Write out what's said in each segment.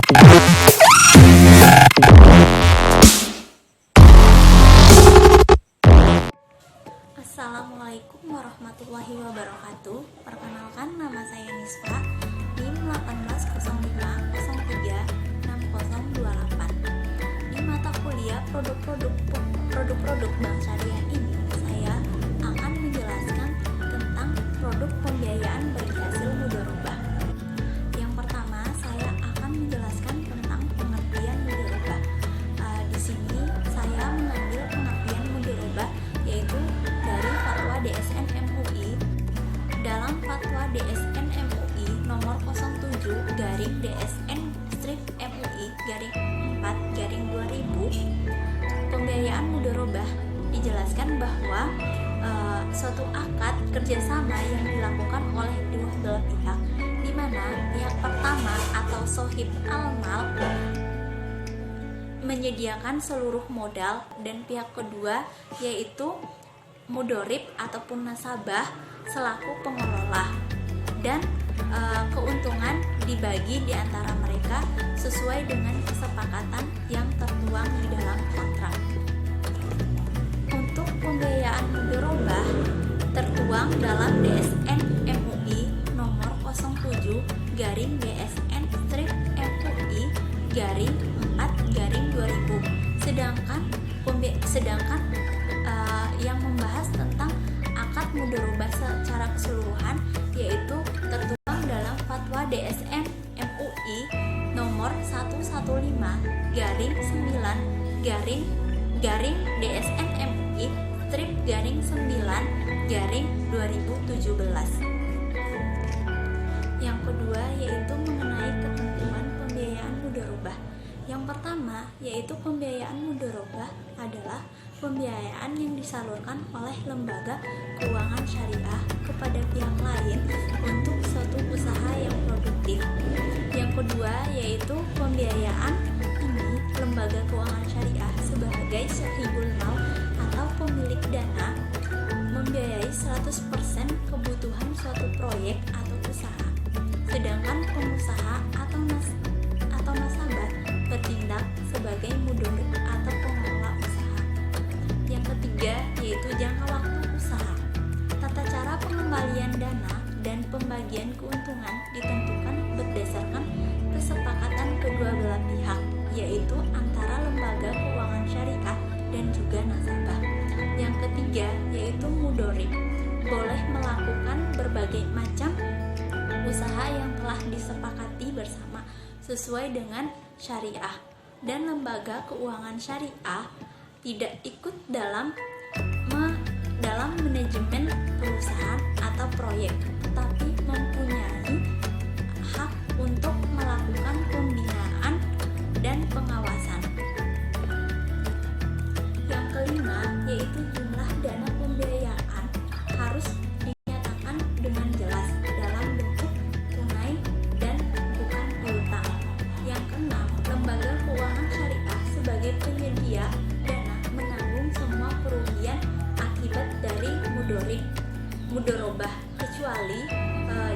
Assalamualaikum warahmatullahi wabarakatuh. Perkenalkan, nama saya Nisfa, NIM 1805036028. Di mata kuliah produk-produk bank syariah ini, saya akan menjelaskan tentang produk pembiayaan bagi hasil mudharabah. Yang pertama, saya akan menjelaskan tentang pengertian mudharabah. Di sini saya mengambil pengertian mudharabah yaitu dari fatwa DSN MUI. Dalam fatwa DSN MUI nomor 07/DSN/MUI/4/2000, pembiayaan mudharabah dijelaskan bahwa suatu akad kerjasama yang dilakukan oleh dua belah pihak, di mana pihak pertama atau sohib al-mal menyediakan seluruh modal dan pihak kedua yaitu mudorib ataupun nasabah selaku pengelola, dan keuntungan dibagi di antara mereka sesuai dengan kesepakatan yang tertuang di dalam kontrak. Untuk pembiayaan mudharabah tertuang dalam DSN MUI nomor 07/MUI/4/2000. Sedangkan yang membahas tentang akad mudharabah secara keseluruhan yaitu tertuang dalam fatwa DSN MUI nomor 115/9/DSN MUI/9/2017. Yang kedua yaitu mengenai ketentuan pembiayaan mudharabah. Yang pertama yaitu pembiayaan mudharabah adalah pembiayaan yang disalurkan oleh lembaga keuangan syariah kepada pihak lain untuk suatu usaha yang produktif. Yang kedua yaitu pembiayaan ini lembaga keuangan syariah sebagai sahibul mal atau pemilik dana membiayai 100% kebutuhan suatu proyek atau usaha, sedangkan pengusaha atau nasabah bertindak sebagai mudorib atau pengelola usaha. Yang ketiga yaitu jangka waktu usaha. Tata cara pengembalian dana dan pembagian keuntungan ditentukan berdasarkan kesepakatan kedua belah pihak, yaitu antara lembaga keuangan syariah dan juga nasabah. Yang ketiga yaitu mudorib boleh melakukan berbagai macam usaha yang telah disepakati bersama sesuai dengan syariah, dan lembaga keuangan syariah tidak ikut dalam manajemen perusahaan atau proyek, tetapi mempunyai hak untuk melakukan pembinaan dan pengawasan. Yang kelima yaitu jumlah dana pembiayaan harus dinyatakan dengan jelas dalam bentuk tunai dan bukan piutang. Yang keenam, lembaga keuangan syariah sebagai penyedia dana menanggung semua kerugian akibat dari mudharabah kecuali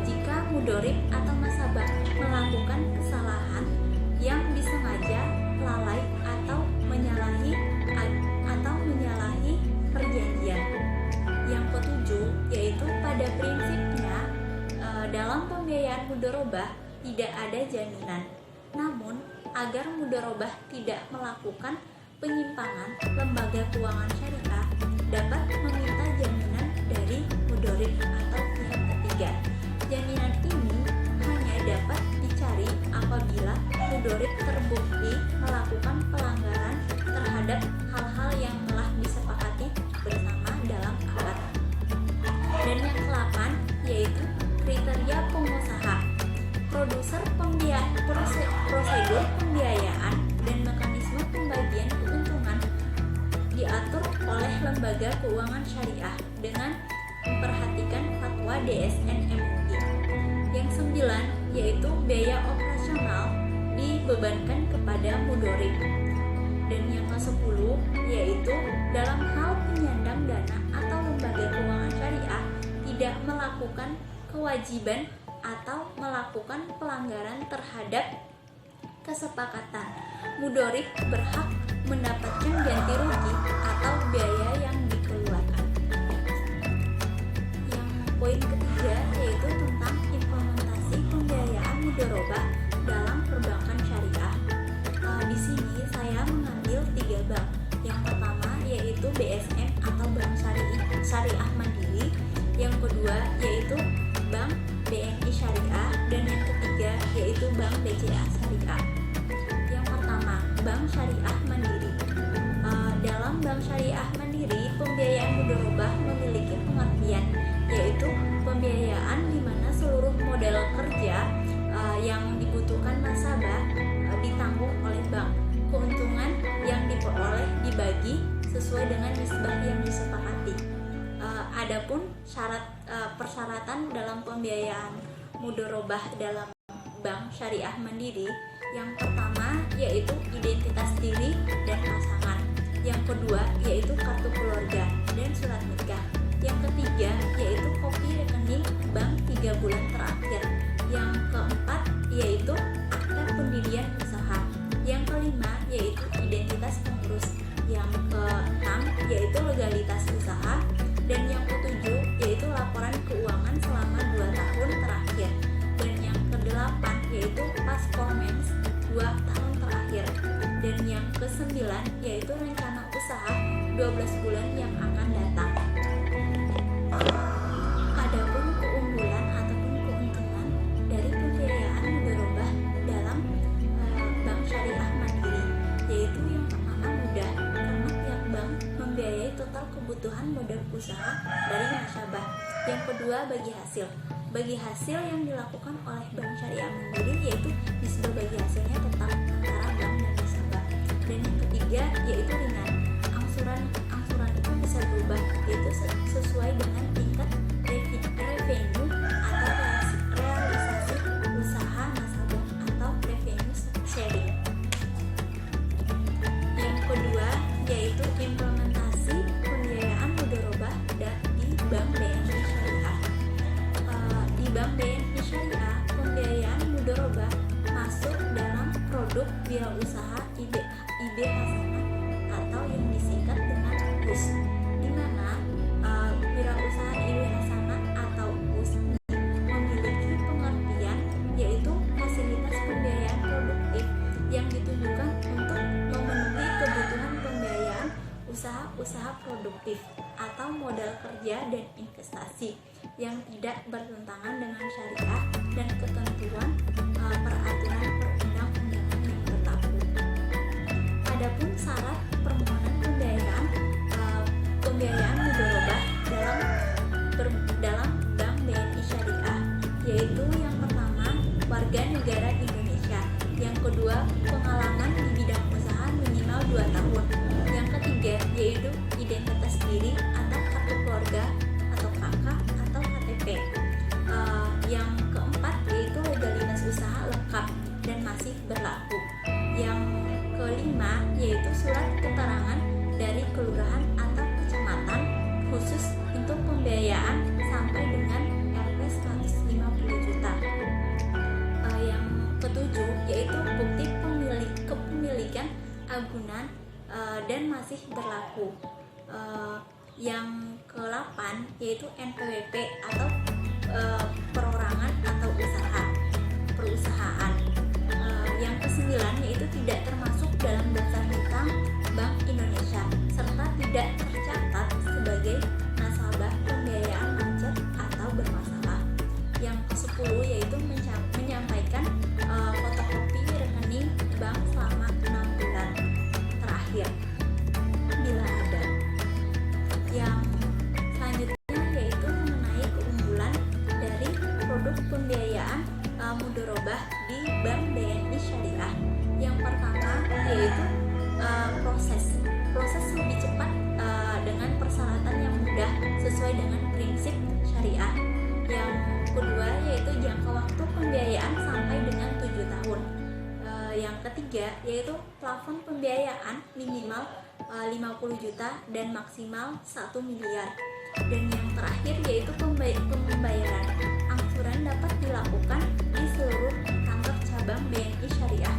jika mudorib atau nasabah melakukan kesalahan yang disengaja, lalai atau menyalahi perjanjian. Yang ketujuh yaitu pada prinsipnya dalam pembiayaan mudharabah tidak ada jaminan. Namun agar mudharabah tidak melakukan penyimpangan, lembaga keuangan syariah dapat meminta jaminan dari mudorib atau pihak ketiga. Jaminan ini hanya dapat dicari apabila mudorib terbukti melakukan pelanggaran terhadap hal-hal yang telah disepakati bersama dalam akad. Dan yang ke-8 yaitu kriteria pengusaha. Prosedur pembiayaan dan mekanisme pembagian keuntungan diatur oleh lembaga keuangan syariah dengan memperhatikan fatwa DSN MUI. Yang 9 yaitu biaya operasional dibebankan kepada mudorib. Dan yang ke-10 yaitu dalam hal penyandang dana atau lembaga keuangan syariah tidak melakukan kewajiban atau melakukan pelanggaran terhadap kesepakatan. Mudorib berhak mendapatkan ganti rugi atau biaya yang dikeluarkan. Yang poin ketiga yaitu tentang implementasi pembiayaan mudorobah dalam perbankan syariah. Di sini saya mengambil 3 bank. Yang pertama yaitu BSM atau Bank Syariah Mandiri. Yang kedua yaitu Bank BNI Syariah, dan yang ketiga yaitu Bank BCA Syariah. Yang pertama, Bank Syariah Mandiri. Dalam Bank Syariah Mandiri, pembiayaan mudorobah memiliki pengertian, yaitu pembiayaan di mana seluruh modal kerja yang dibutuhkan nasabah ditanggung oleh bank. Keuntungan yang diperoleh dibagi sesuai dengan nisbah yang disepakati. Adapun persyaratan dalam pembiayaan mudorobah dalam Bank Syariah Mandiri, yang pertama yaitu identitas diri dan pasangan. Yang kedua yaitu kartu keluarga dan surat nikah. Yang ketiga yaitu kopi rekening bank 3 bulan terakhir. Yang keempat yaitu akta pendirian usaha. Yang kelima yaitu identitas pengurus. Yang keenam yaitu legalitas usaha. Dan yang ketujuh yaitu laporan keuangan selama 2 tahun terakhir. Dan yang kedelapan yaitu performance 2 tahun terakhir. Dan yang kesembilan yaitu rencana usaha 12 bulan yang akan datang. Adapun keunggulan ataupun keuntungan dari pembiayaan mudorobah dalam Bank Syariah Mandiri, yaitu yang pertama mudah, karena tiap bank membiayai total kebutuhan modal usaha dari nasabah. Yang kedua bagi hasil yang dilakukan oleh Bank Syariah Mandiri, yaitu nisbah bagi hasilnya tetap antara bank dan nasabah. Dan yang ketiga yaitu ringan, angsuran itu bisa berubah, yaitu sesuai dengan tingkat revenue atau realisasi usaha nasabah atau revenue sharing. Yang kedua yaitu implementasi pembiayaan mudorobah di Bank BNI Syariah. Di Bank BNI Syariah, pembiayaan mudorobah masuk dalam produk wirausaha IB Hasanah atau yang disingkat dengan WUS, di mana wirausaha IB Hasanah atau WUS memiliki pengertian yaitu fasilitas pembiayaan produktif yang ditujukan untuk memenuhi kebutuhan pembiayaan usaha-usaha produktif atau modal kerja dan investasi yang tidak bertentangan dengan syariah dan ketentuan peraturan perundang-undangan yang berlaku. Adapun syarat permohonan pembiayaan mudorobah dalam Bank BNI Syariah, yaitu yang pertama warga negara Indonesia, yang kedua pengalaman di bidang usaha minimal 2 tahun, yang ketiga yaitu identitas diri atau kartu keluarga atau KK atau KTP, yang keempat yaitu legalitas usaha lengkap dan masih berlaku, yang kelima yaitu surat keterangan dari kelurahan atau kecamatan khusus untuk pembiayaan sampai dengan Rp 150 juta. Yang ketujuh yaitu bukti kepemilikan agunan dan masih berlaku. Yang ke-8 yaitu NPWP atau perorangan atau perusahaan. Yang ke-9 yaitu tidak termasuk dalam daftar hutang Bank Indonesia serta tidak tercatat sebagai nasabah pembiayaan macet atau bermasalah. Yang ke-10 yaitu menyampaikan fotokopi rekening bank selama 6 bulan terakhir bila ada. Yang selanjutnya yaitu mengenai keunggulan dari produk pembiayaan mudorobah di Bank BNI Syariah. Yang pertama yaitu proses lebih cepat dengan persyaratan yang mudah sesuai dengan prinsip syariah. Yang kedua yaitu jangka waktu pembiayaan sampai dengan 7 tahun. Yang ketiga yaitu plafon pembiayaan minimal 50 juta dan maksimal 1 miliar. Dan yang terakhir yaitu pembayaran angsuran dapat dilakukan di seluruh kantor cabang BNI Syariah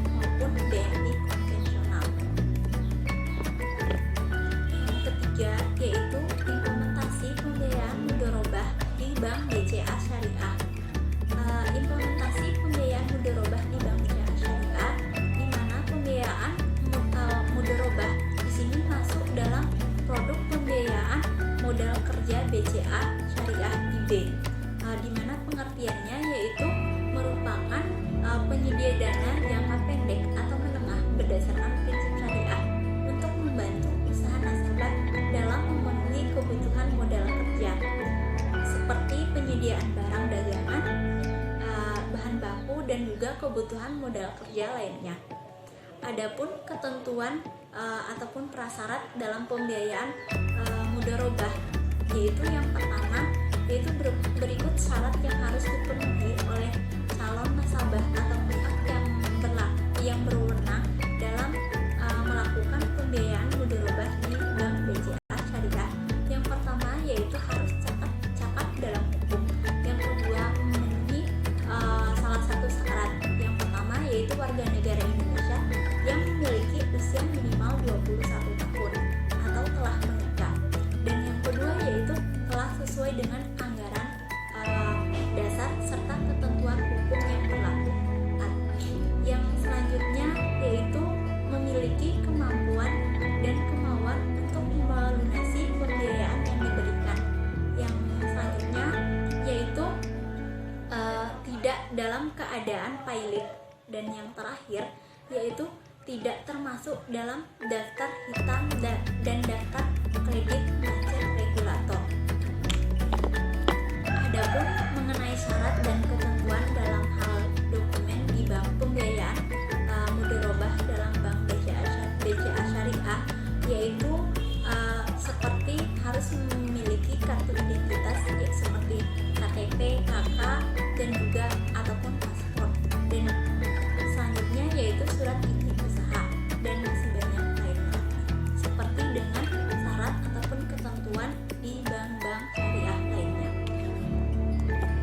juga kebutuhan modal kerja lainnya. Adapun ketentuan ataupun prasyarat dalam pembiayaan mudharabah, yaitu yang pertama yaitu berikut syarat yang harus dipenuhi oleh calon nasabah atau pihak yang berwenang dalam melakukan pembiayaan mudharabah di Bank BCA Syariah. Yang pertama yaitu harus cakap dalam hukum. Yang kedua memenuhi salah satu syarat. Yang pertama yaitu warga negara Indonesia yang memiliki usia minimal 21 tahun atau telah menikah. Dan yang kedua yaitu telah sesuai dengan anggaran dasar serta ketentuan hukum yang berlaku. Yang selanjutnya yaitu memiliki kemampuan dan kemauan untuk melunasi pembiayaan yang diberikan. Yang selanjutnya yaitu tidak dalam keadaan pailit. Dan yang terakhir yaitu tidak termasuk dalam daftar hitam dan daftar kredit macet regulator. Adapun mengenai syarat dan ketentuan dalam hal dokumen di bank pembiayaan mudharabah dalam Bank BCA Syariah, yaitu seperti harus memiliki kartu identitas seperti KTP, KK, dan juga ataupun paspor. Dan selanjutnya yaitu surat izin usaha dan masih banyak lainnya seperti dengan syarat ataupun ketentuan di bank-bank syariah lainnya.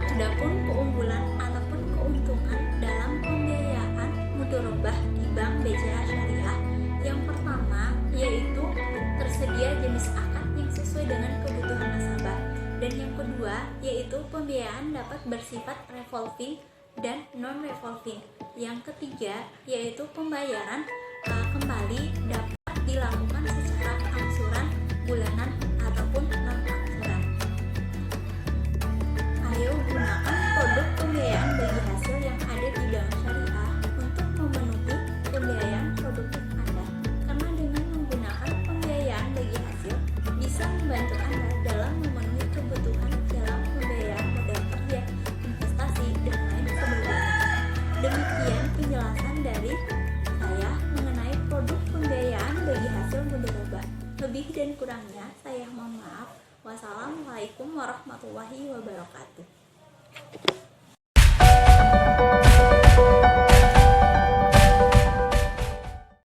Adapun keunggulan ataupun keuntungan dalam pembiayaan mudharabah di Bank BCA Syariah, yang pertama yaitu tersedia jenis akad yang sesuai dengan kebutuhan nasabah. Dan yang kedua yaitu pembiayaan dapat bersifat revolving dan non-revolving. Yang ketiga yaitu pembayaran kembali dapat dilakukan secara angsuran bulanan ataupun non-angsuran. Ayo gunakan produk pembiayaan bagi hasil yang ada di Bank Syariah untuk memenuhi pembiayaan produktif Anda, karena dengan menggunakan pembiayaan bagi hasil bisa membantu Anda dalam memenuhi kebutuhan dalam pembiayaan modal kerja, investasi, dan lain sebagainya. Demikian penjelasan dari saya mengenai produk pembiayaan bagi hasil mudharabah. Lebih dan kurangnya saya mohon maaf. Wassalamualaikum warahmatullahi wabarakatuh.